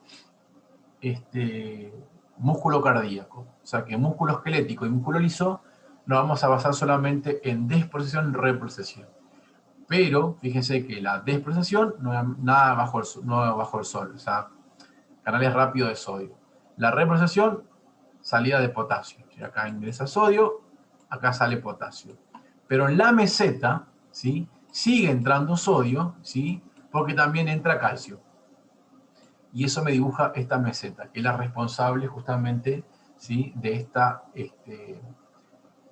músculo cardíaco. O sea que músculo esquelético y músculo liso nos vamos a basar solamente en despolarización y repolarización. Pero fíjense que la despolarización no es nada bajo el sol, o sea, canales rápidos de sodio. La repolarización, salida de potasio. Si acá ingresa sodio, acá sale potasio. Pero en la meseta, ¿sí?, sigue entrando sodio, ¿sí?, porque también entra calcio. Y eso me dibuja esta meseta, que es la responsable justamente, ¿sí?, de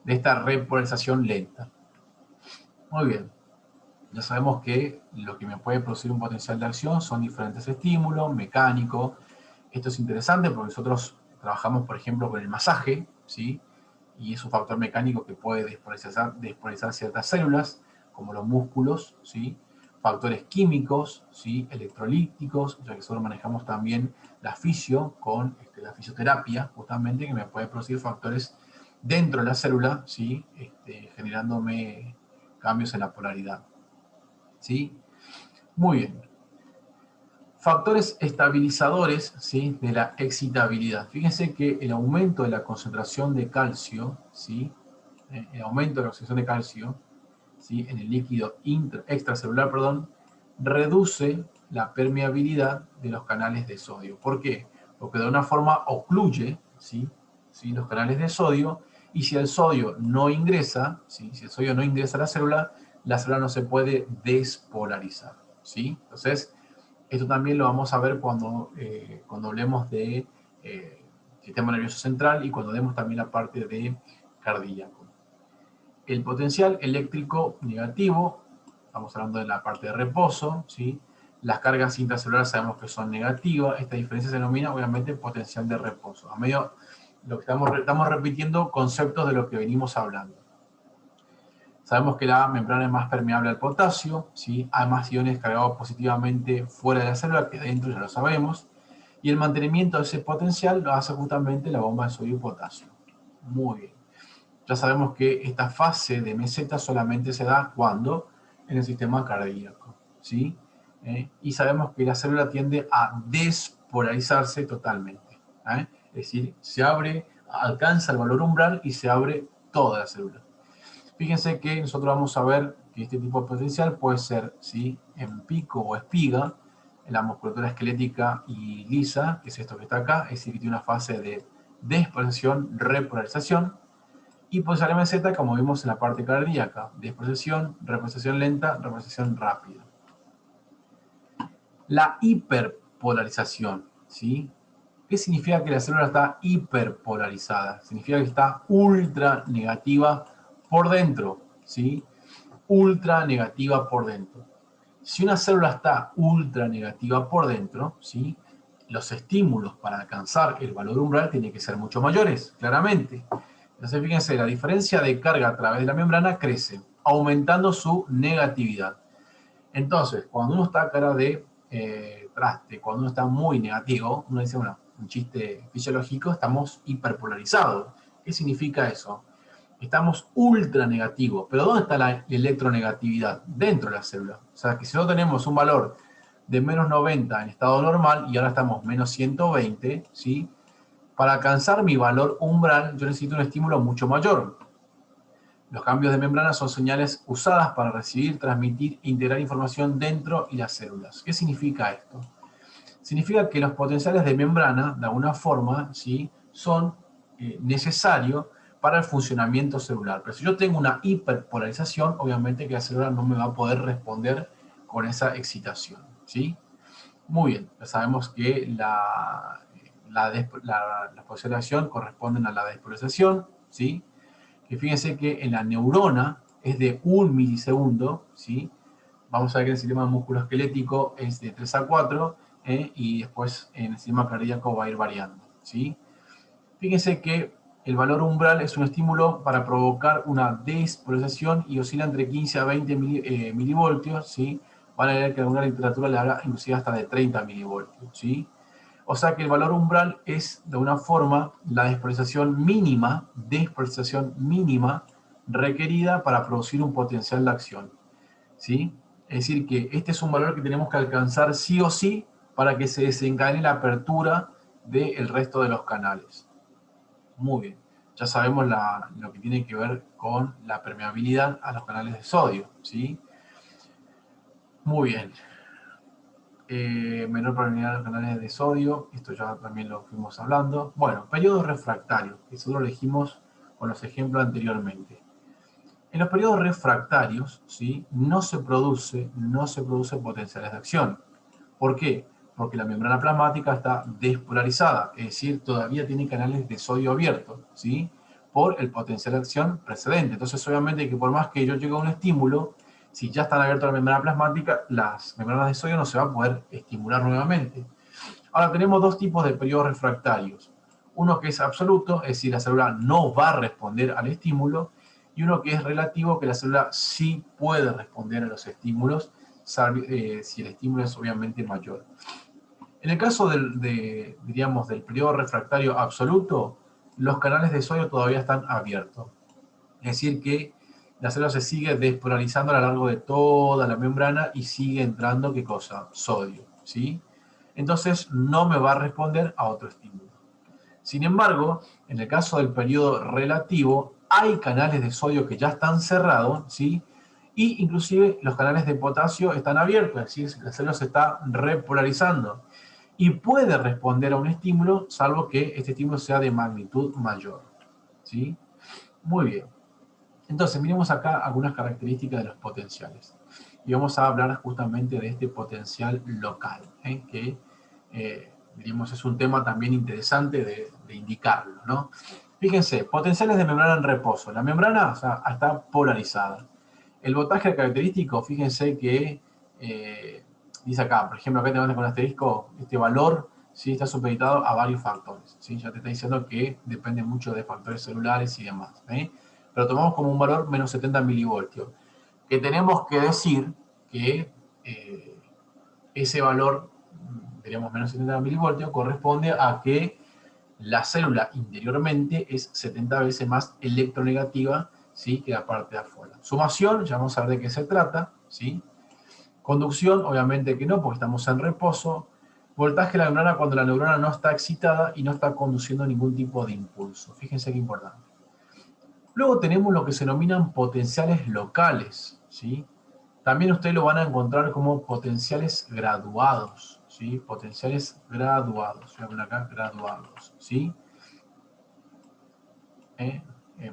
esta repolarización lenta. Muy bien. Ya sabemos que lo que me puede producir un potencial de acción son diferentes estímulos, mecánicos. Esto es interesante porque nosotros trabajamos, por ejemplo, con el masaje, ¿sí?, y es un factor mecánico que puede despolarizar ciertas células, como los músculos, ¿sí?, factores químicos, ¿sí?, electrolíticos, ya que nosotros manejamos también la fisio con la fisioterapia, justamente, que me puede producir factores dentro de la célula, ¿sí?, generándome cambios en la polaridad, ¿sí? Muy bien. Factores estabilizadores, ¿sí?, de la excitabilidad. Fíjense que el aumento de la concentración de calcio, ¿sí?, el aumento de la concentración de calcio, ¿sí?, en el líquido extracelular, reduce la permeabilidad de los canales de sodio. ¿Por qué? Porque de una forma ocluye, ¿sí?, los canales de sodio, y si el sodio no ingresa, ¿sí?, si el sodio no ingresa a la célula no se puede despolarizar, ¿sí? Entonces, esto también lo vamos a ver cuando hablemos de sistema nervioso central y cuando demos también la parte de cardíaco. El potencial eléctrico negativo, estamos hablando de la parte de reposo, ¿sí? Las cargas intracelulares sabemos que son negativas. Esta diferencia se denomina, obviamente, potencial de reposo. A medio, lo que estamos repitiendo conceptos de lo que venimos hablando. Sabemos que la membrana es más permeable al potasio, ¿sí? Hay más iones cargados positivamente fuera de la célula que dentro, ya lo sabemos. Y el mantenimiento de ese potencial lo hace justamente la bomba de sodio y potasio. Muy bien. Ya sabemos que esta fase de meseta solamente se da cuando en el sistema cardíaco, ¿sí? Y sabemos que la célula tiende a despolarizarse totalmente, ¿eh? Es decir, se abre, alcanza el valor umbral y se abre toda la célula. Fíjense que nosotros vamos a ver que este tipo de potencial puede ser, ¿sí?, en pico o espiga, en la musculatura esquelética y lisa, que es esto que está acá, es decir, que tiene una fase de despolarización, repolarización, y potencial en meseta, como vimos en la parte cardíaca, despolarización, repolarización lenta, repolarización rápida. La hiperpolarización, ¿sí? ¿Qué significa que la célula está hiperpolarizada? Significa que está ultra negativa por dentro, ¿sí? Ultra negativa por dentro. Si una célula está ultra negativa por dentro, ¿sí? Los estímulos para alcanzar el valor umbral tienen que ser mucho mayores, claramente. Entonces, fíjense, la diferencia de carga a través de la membrana crece, aumentando su negatividad. Entonces, cuando uno está a cara de traste, cuando uno está muy negativo, uno dice, bueno, un chiste fisiológico, estamos hiperpolarizados. ¿Qué significa eso? Estamos ultra negativos. ¿Pero dónde está la electronegatividad? Dentro de la célula. O sea, que si no tenemos un valor de menos 90 en estado normal y ahora estamos menos 120, ¿sí? Para alcanzar mi valor umbral, yo necesito un estímulo mucho mayor. Los cambios de membrana son señales usadas para recibir, transmitir e integrar información dentro y las células. ¿Qué significa esto? Significa que los potenciales de membrana, de alguna forma, ¿sí? Son necesarios para el funcionamiento celular. Pero si yo tengo una hiperpolarización, obviamente que la célula no me va a poder responder con esa excitación, ¿sí? Muy bien, ya sabemos que las posiciones de acción corresponden a la despolarización, ¿sí? Que fíjense que en la neurona es de 1 milisegundo, ¿sí? Vamos a ver que en el sistema musculoesquelético es de 3 a 4, y después en el sistema cardíaco va a ir variando, ¿sí? Fíjense que el valor umbral es un estímulo para provocar una despolarización y oscila entre 15 a 20 milivoltios, ¿sí? Van a ver que alguna literatura le habla inclusive hasta de 30 milivoltios, ¿sí? O sea que el valor umbral es, de una forma, la despolarización mínima requerida para producir un potencial de acción, ¿sí? Es decir, que este es un valor que tenemos que alcanzar sí o sí para que se desencadene la apertura del resto de los canales. Muy bien. Ya sabemos lo que tiene que ver con la permeabilidad a los canales de sodio, ¿sí? Muy bien. Menor permeabilidad a los canales de sodio, esto ya también lo fuimos hablando. Bueno, periodos refractarios, que seguro lo dijimos con los ejemplos anteriormente. En los periodos refractarios, ¿sí? no se produce potenciales de acción. ¿Por qué? Porque la membrana plasmática está despolarizada, es decir, todavía tiene canales de sodio abiertos, ¿sí? Por el potencial de acción precedente. Entonces, obviamente que por más que yo llegue a un estímulo, si ya están abiertas la membrana plasmática, las membranas de sodio no se van a poder estimular nuevamente. Ahora, tenemos dos tipos de periodos refractarios. Uno que es absoluto, es decir, la célula no va a responder al estímulo, y uno que es relativo, que la célula sí puede responder a los estímulos, si el estímulo es obviamente mayor. En el caso diríamos, del periodo refractario absoluto, los canales de sodio todavía están abiertos. Es decir, que la célula se sigue despolarizando a lo largo de toda la membrana y sigue entrando, ¿qué cosa? Sodio, ¿sí? Entonces no me va a responder a otro estímulo. Sin embargo, en el caso del periodo relativo, hay canales de sodio que ya están cerrados, ¿sí? Y inclusive los canales de potasio están abiertos, es decir, la célula se está repolarizando y puede responder a un estímulo, salvo que este estímulo sea de magnitud mayor, ¿sí? Muy bien. Entonces, miremos acá algunas características de los potenciales. Y vamos a hablar justamente de este potencial local, que diríamos, es un tema también interesante de indicarlo, ¿no? Fíjense, potenciales de membrana en reposo. La membrana, o sea, está polarizada. El voltaje característico, fíjense que dice acá, por ejemplo, acá tenemos con asterisco, este valor sí está supeditado a varios factores, ¿sí? Ya te está diciendo que depende mucho de factores celulares y demás, pero tomamos como un valor menos 70 milivoltios, que tenemos que decir que ese valor, diríamos menos 70 milivoltios, corresponde a que la célula interiormente es 70 veces más electronegativa, ¿sí? que la parte de afuera. Sumación, ya vamos a ver de qué se trata, ¿sí? Conducción, obviamente que no, porque estamos en reposo. Voltaje de la membrana cuando la neurona no está excitada y no está conduciendo ningún tipo de impulso. Fíjense qué importante. Luego tenemos lo que se denominan potenciales locales, ¿sí? También ustedes lo van a encontrar como potenciales graduados, ¿sí? Potenciales graduados. Voy a poner acá graduados, ¿sí?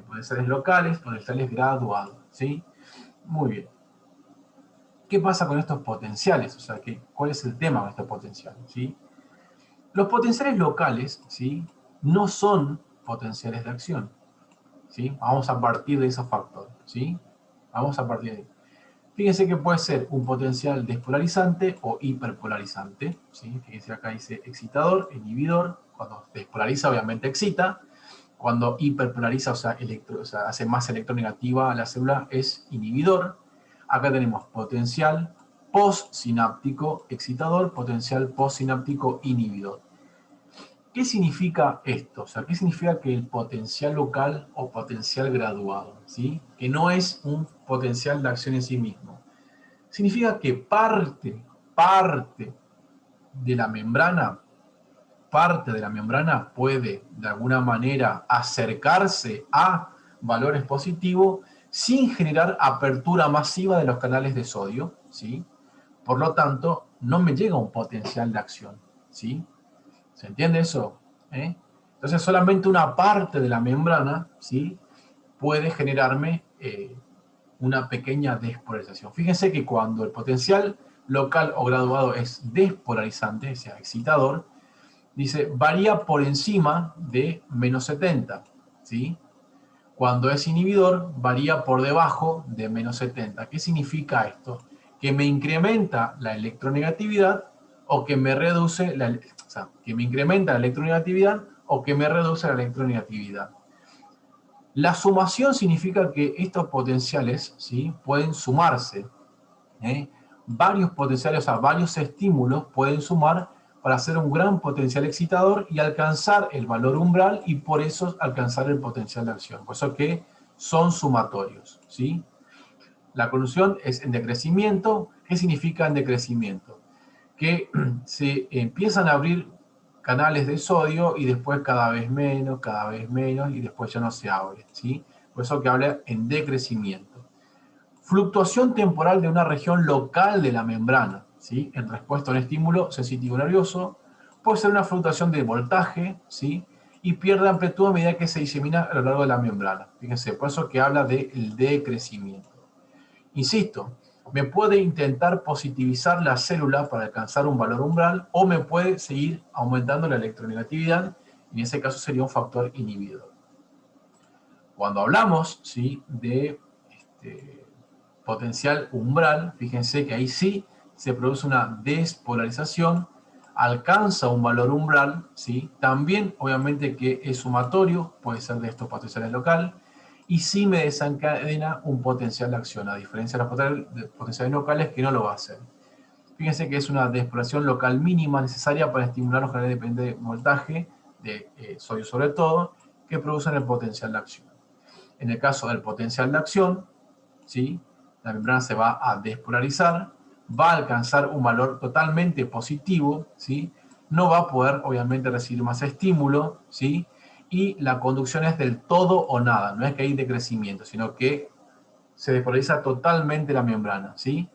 Potenciales locales, potenciales graduados, ¿sí? Muy bien. ¿Qué pasa con estos potenciales? O sea, ¿cuál es el tema de estos potenciales? ¿Sí? Los potenciales locales, ¿sí? no son potenciales de acción, ¿sí? Vamos a partir de esos factores, ¿sí? Vamos a partir de ahí. Fíjense que puede ser un potencial despolarizante o hiperpolarizante, ¿sí? Fíjense acá dice excitador, inhibidor. Cuando despolariza obviamente excita. Cuando hiperpolariza, o sea, hace más electronegativa a la célula, es inhibidor. Acá tenemos potencial postsináptico excitador, potencial postsináptico inhibidor. ¿Qué significa esto? O sea, ¿qué significa que el potencial local o potencial graduado? ¿Sí? Que no es un potencial de acción en sí mismo. Significa que parte de la membrana, puede de alguna manera acercarse a valores positivos sin generar apertura masiva de los canales de sodio, ¿sí? Por lo tanto, no me llega un potencial de acción, ¿sí? ¿Se entiende eso? ¿Eh? Entonces solamente una parte de la membrana, ¿sí?, puede generarme una pequeña despolarización. Fíjense que cuando el potencial local o graduado es despolarizante, o sea, excitador, dice, varía por encima de menos 70, ¿sí? Cuando es inhibidor, varía por debajo de menos 70. ¿Qué significa esto? Que me incrementa la electronegatividad o que me reduce o sea, que me incrementa la electronegatividad o que me reduce la electronegatividad. La sumación significa que estos potenciales, ¿sí?, pueden sumarse. Varios potenciales, o sea, varios estímulos pueden sumar para hacer un gran potencial excitador y alcanzar el valor umbral y por eso alcanzar el potencial de acción. Por eso que son sumatorios, ¿sí? La conclusión es en decrecimiento. ¿Qué significa en decrecimiento? Que se empiezan a abrir canales de sodio y después cada vez menos y después ya no se abre, ¿sí? Por eso que habla en decrecimiento. Fluctuación temporal de una región local de la membrana, ¿sí?, en respuesta a un estímulo sensitivo nervioso. Puede ser una fluctuación de voltaje, ¿sí?, y pierde amplitud a medida que se disemina a lo largo de la membrana. Fíjense, por eso que habla del decrecimiento. Insisto, me puede intentar positivizar la célula para alcanzar un valor umbral o me puede seguir aumentando la electronegatividad, y en ese caso sería un factor inhibidor. Cuando hablamos, ¿sí?, de potencial umbral, fíjense que ahí sí se produce una despolarización, alcanza un valor umbral, ¿sí? También obviamente que es sumatorio, puede ser de estos potenciales local, y sí me desencadena un potencial de acción, a diferencia de los potenciales locales que no lo va a hacer. Fíjense que es una despolarización local mínima necesaria para estimular los canales de voltaje, de sodio sobre todo, que producen el potencial de acción. En el caso del potencial de acción, ¿sí?, la membrana se va a despolarizar, va a alcanzar un valor totalmente positivo, ¿sí?, no va a poder obviamente recibir más estímulo, ¿sí?, y la conducción es del todo o nada, no es que hay decrecimiento, sino que se despolariza totalmente la membrana, ¿sí?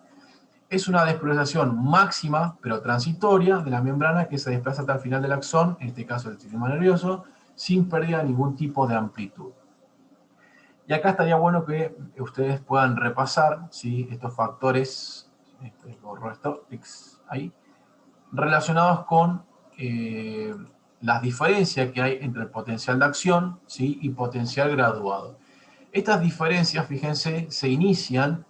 Es una despolarización máxima, pero transitoria, de la membrana que se desplaza hasta el final del axón, en este caso del sistema nervioso, sin pérdida de ningún tipo de amplitud. Y acá estaría bueno que ustedes puedan repasar, ¿sí?, estos factores, borro esto, ahí, relacionados con las diferencias que hay entre el potencial de acción, ¿sí?, y potencial graduado. Estas diferencias, fíjense, se inician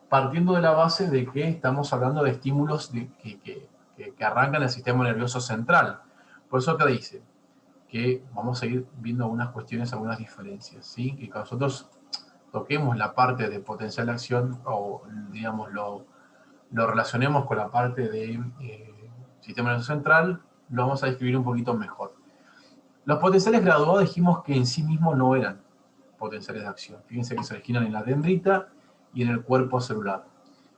partiendo de la base de que estamos hablando de estímulos que arrancan el sistema nervioso central. Por eso que dice que vamos a ir viendo algunas cuestiones, algunas diferencias, ¿sí? Que nosotros toquemos la parte de potencial de acción o, digamos, lo relacionemos con la parte de sistema nervioso central, lo vamos a describir un poquito mejor. Los potenciales graduados dijimos que en sí mismos no eran potenciales de acción. Fíjense que se originan en la dendrita y en el cuerpo celular.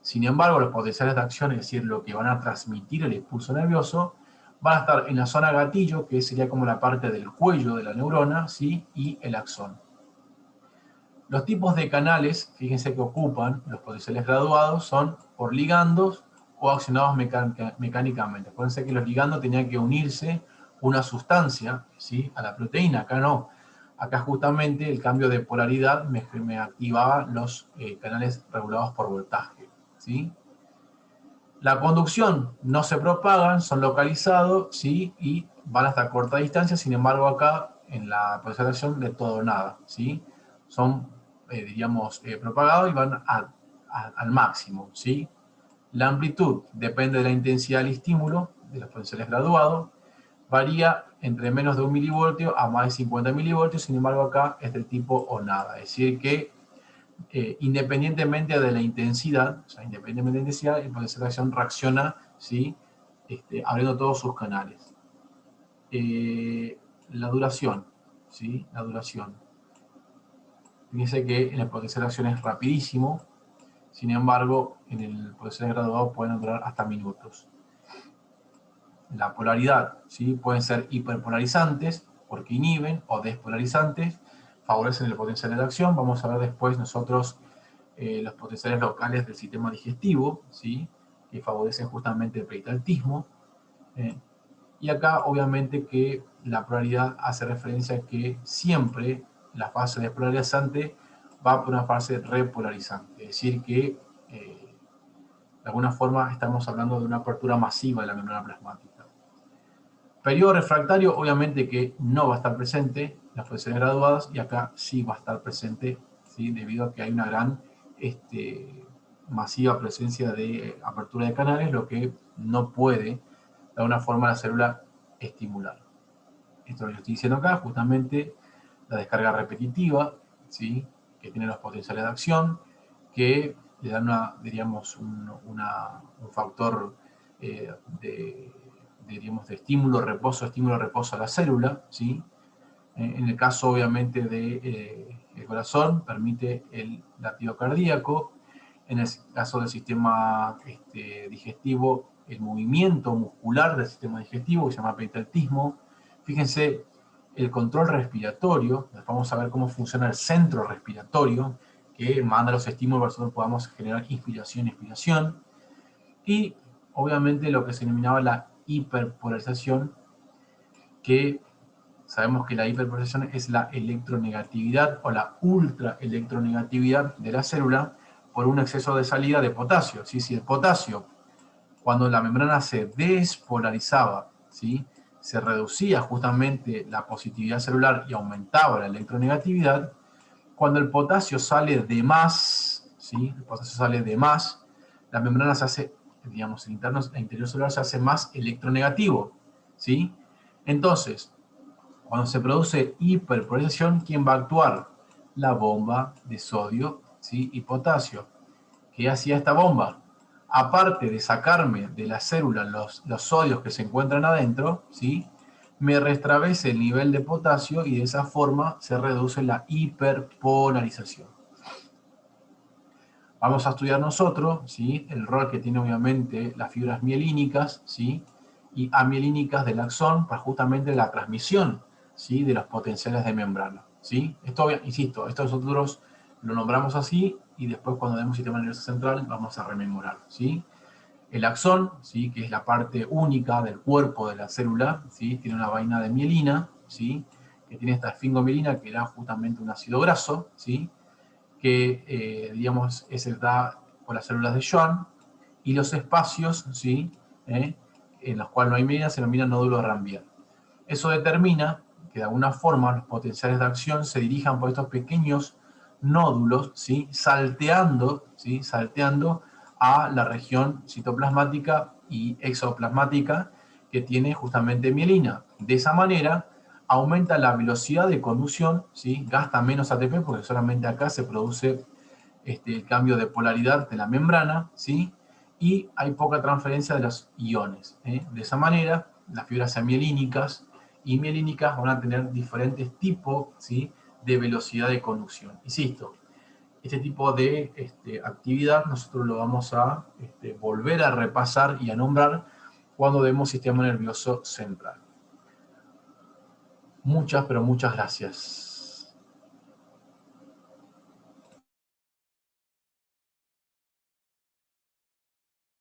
Sin embargo, los potenciales de acción, es decir, lo que van a transmitir el impulso nervioso, van a estar en la zona gatillo, que sería como la parte del cuello de la neurona, ¿sí?, y el axón. Los tipos de canales, fíjense que ocupan los potenciales graduados, son por ligandos o accionados mecánicamente. Acuérdense que los ligandos tenían que unirse una sustancia, ¿sí?, a la proteína. Acá no. Acá justamente el cambio de polaridad me activaba los canales regulados por voltaje, ¿sí? La conducción no se propagan, son localizados, ¿sí?, y van hasta corta distancia. Sin embargo, acá en la potencial de acción de todo o nada, ¿sí? Son, diríamos, propagados y van al máximo, ¿sí? La amplitud depende de la intensidad del estímulo, de los potenciales graduados, varía entre menos de 1 milivoltio a más de 50 milivoltios, sin embargo acá es del tipo o nada, es decir que independientemente de la intensidad, o sea, independientemente de la intensidad, el potencial de acción reacciona, ¿sí? Abriendo todos sus canales. La duración, ¿sí? La duración. Fíjense que en el potencial de acción es rapidísimo, sin embargo, en el potencial graduado pueden durar hasta minutos. La polaridad, ¿sí? Pueden ser hiperpolarizantes, porque inhiben, o despolarizantes, favorecen el potencial de acción. Vamos a ver después nosotros los potenciales locales del sistema digestivo, ¿sí? Que favorecen justamente el peritactismo. Y acá, obviamente, que la polaridad hace referencia a que siempre la fase despolarizante va por una fase repolarizante. Es decir, que de alguna forma estamos hablando de una apertura masiva de la membrana plasmática. Periodo refractario, obviamente que no va a estar presente en las posiciones graduadas, y acá sí va a estar presente, ¿sí? Debido a que hay una gran masiva presencia de apertura de canales, lo que no puede, de alguna forma, la célula estimular. Esto lo estoy diciendo acá, justamente la descarga repetitiva, ¿sí? Que tiene los potenciales de acción, que le dan diríamos, un factor diríamos, de estímulo-reposo a la célula, ¿sí? En el caso, obviamente, del corazón, permite el latido cardíaco. En el caso del sistema digestivo, el movimiento muscular del sistema digestivo, que se llama peritactismo. Fíjense, el control respiratorio, vamos a ver cómo funciona el centro respiratorio, que manda los estímulos para que nosotros podamos generar inspiración y expiración. Y, obviamente, lo que se denominaba la hiperpolarización, que sabemos que la hiperpolarización es la electronegatividad o la ultraelectronegatividad de la célula por un exceso de salida de potasio. ¿Sí? Si el potasio, cuando la membrana se despolarizaba, ¿sí? Se reducía justamente la positividad celular y aumentaba la electronegatividad, cuando el potasio sale de más, ¿sí? El potasio sale de más, la membrana se hace, digamos, el interior celular se hace más electronegativo, ¿sí? Entonces, cuando se produce hiperpolarización, ¿quién va a actuar? La bomba de sodio, ¿sí? Y potasio. ¿Qué hacía esta bomba? Aparte de sacarme de la célula los sodios que se encuentran adentro, ¿sí? Me restablece el nivel de potasio y de esa forma se reduce la hiperpolarización. Vamos a estudiar nosotros, ¿sí? El rol que tiene, obviamente, las fibras mielínicas, ¿sí? Y amielínicas del axón para justamente la transmisión, ¿sí? De los potenciales de membrana, ¿sí? Esto, insisto, esto nosotros lo nombramos así y después, cuando demos sistema nervioso central, vamos a rememorar, ¿sí? El axón, ¿sí? Que es la parte única del cuerpo de la célula, ¿sí? Tiene una vaina de mielina, ¿sí? Que tiene esta esfingomielina, que era justamente un ácido graso, ¿sí? Que, digamos, es da por las células de Schwann, y los espacios, ¿sí? En los cuales no hay mielina se denominan nódulos de Ranvier. Eso determina que de alguna forma los potenciales de acción se dirijan por estos pequeños nódulos, ¿sí? Salteando, ¿sí? Salteando a la región citoplasmática y exoplasmática que tiene justamente mielina. De esa manera aumenta la velocidad de conducción, ¿sí? Gasta menos ATP porque solamente acá se produce el cambio de polaridad de la membrana, ¿sí? Y hay poca transferencia de los iones. De esa manera, las fibras amielínicas y mielínicas van a tener diferentes tipos, ¿sí? De velocidad de conducción. Insisto, este tipo de actividad nosotros lo vamos a volver a repasar y a nombrar cuando demos sistema nervioso central. Muchas, pero muchas gracias.